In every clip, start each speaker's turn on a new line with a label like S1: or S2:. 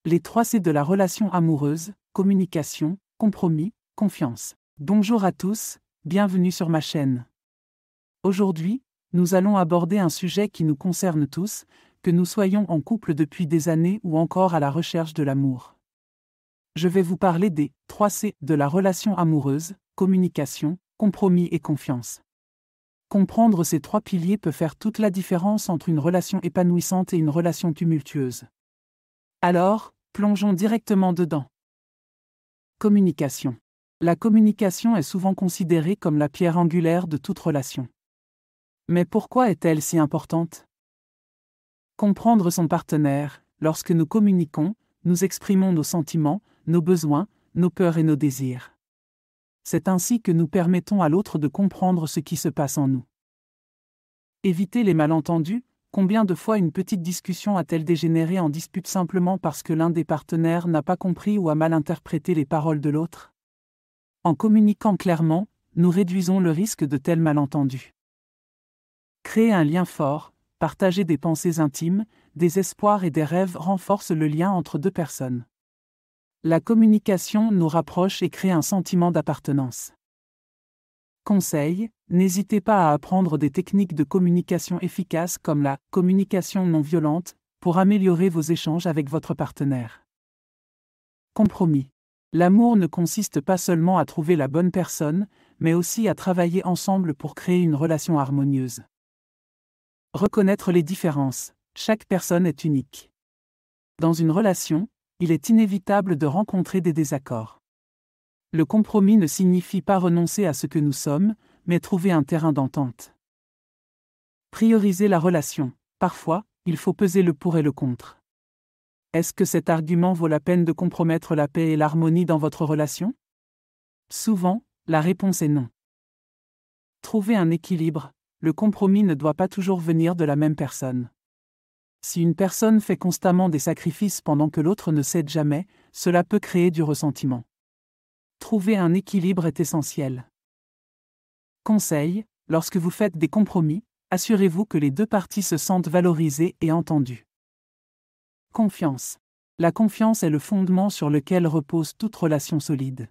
S1: Les 3 C de la relation amoureuse: communication, compromis, confiance. Bonjour à tous, bienvenue sur ma chaîne. Aujourd'hui, nous allons aborder un sujet qui nous concerne tous, que nous soyons en couple depuis des années ou encore à la recherche de l'amour. Je vais vous parler des 3 C de la relation amoureuse: communication, compromis et confiance. Comprendre ces 3 piliers peut faire toute la différence entre une relation épanouissante et une relation tumultueuse. Alors, plongeons directement dedans. Communication. La communication est souvent considérée comme la pierre angulaire de toute relation. Mais pourquoi est-elle si importante? Comprendre son partenaire. Lorsque nous communiquons, nous exprimons nos sentiments, nos besoins, nos peurs et nos désirs. C'est ainsi que nous permettons à l'autre de comprendre ce qui se passe en nous. Éviter les malentendus. Combien de fois une petite discussion a-t-elle dégénéré en dispute simplement parce que l'un des partenaires n'a pas compris ou a mal interprété les paroles de l'autre? En communiquant clairement, nous réduisons le risque de tels malentendus. Créer un lien fort, partager des pensées intimes, des espoirs et des rêves renforce le lien entre deux personnes. La communication nous rapproche et crée un sentiment d'appartenance. Conseil: n'hésitez pas à apprendre des techniques de communication efficaces comme la communication non violente pour améliorer vos échanges avec votre partenaire. Compromis. L'amour ne consiste pas seulement à trouver la bonne personne, mais aussi à travailler ensemble pour créer une relation harmonieuse. Reconnaître les différences. Chaque personne est unique. Dans une relation, il est inévitable de rencontrer des désaccords. Le compromis ne signifie pas renoncer à ce que nous sommes, mais trouver un terrain d'entente. Prioriser la relation. Parfois, il faut peser le pour et le contre. Est-ce que cet argument vaut la peine de compromettre la paix et l'harmonie dans votre relation? Souvent, la réponse est non. Trouver un équilibre. Le compromis ne doit pas toujours venir de la même personne. Si une personne fait constamment des sacrifices pendant que l'autre ne cède jamais, cela peut créer du ressentiment. Trouver un équilibre est essentiel. Conseil: lorsque vous faites des compromis, assurez-vous que les deux parties se sentent valorisées et entendues. Confiance. La confiance est le fondement sur lequel repose toute relation solide.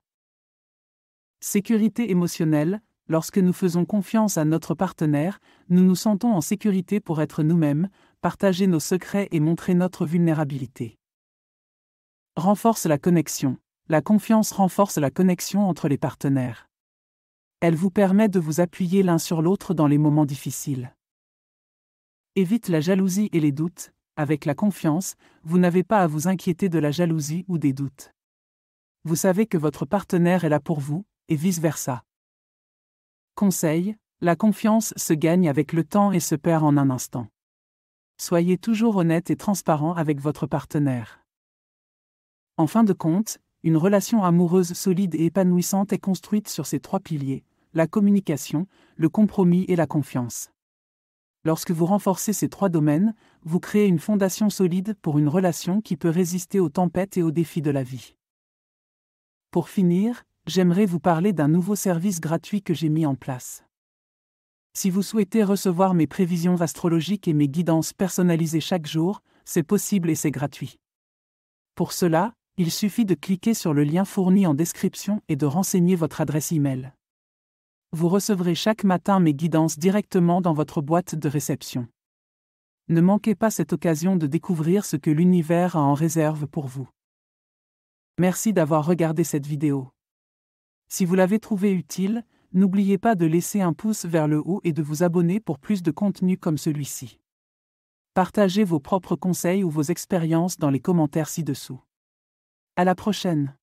S1: Sécurité émotionnelle. Lorsque nous faisons confiance à notre partenaire, nous nous sentons en sécurité pour être nous-mêmes, partager nos secrets et montrer notre vulnérabilité. Renforce la connexion. La confiance renforce la connexion entre les partenaires. Elle vous permet de vous appuyer l'un sur l'autre dans les moments difficiles. Évite la jalousie et les doutes. Avec la confiance, vous n'avez pas à vous inquiéter de la jalousie ou des doutes. Vous savez que votre partenaire est là pour vous, et vice-versa. Conseil: la confiance se gagne avec le temps et se perd en un instant. Soyez toujours honnête et transparent avec votre partenaire. En fin de compte, une relation amoureuse solide et épanouissante est construite sur ces 3 piliers: la communication, le compromis et la confiance. Lorsque vous renforcez ces 3 domaines, vous créez une fondation solide pour une relation qui peut résister aux tempêtes et aux défis de la vie. Pour finir, j'aimerais vous parler d'un nouveau service gratuit que j'ai mis en place. Si vous souhaitez recevoir mes prévisions astrologiques et mes guidances personnalisées chaque jour, c'est possible et c'est gratuit. Pour cela, il suffit de cliquer sur le lien fourni en description et de renseigner votre adresse e-mail. Vous recevrez chaque matin mes guidances directement dans votre boîte de réception. Ne manquez pas cette occasion de découvrir ce que l'univers a en réserve pour vous. Merci d'avoir regardé cette vidéo. Si vous l'avez trouvée utile, n'oubliez pas de laisser un pouce vers le haut et de vous abonner pour plus de contenu comme celui-ci. Partagez vos propres conseils ou vos expériences dans les commentaires ci-dessous. À la prochaine!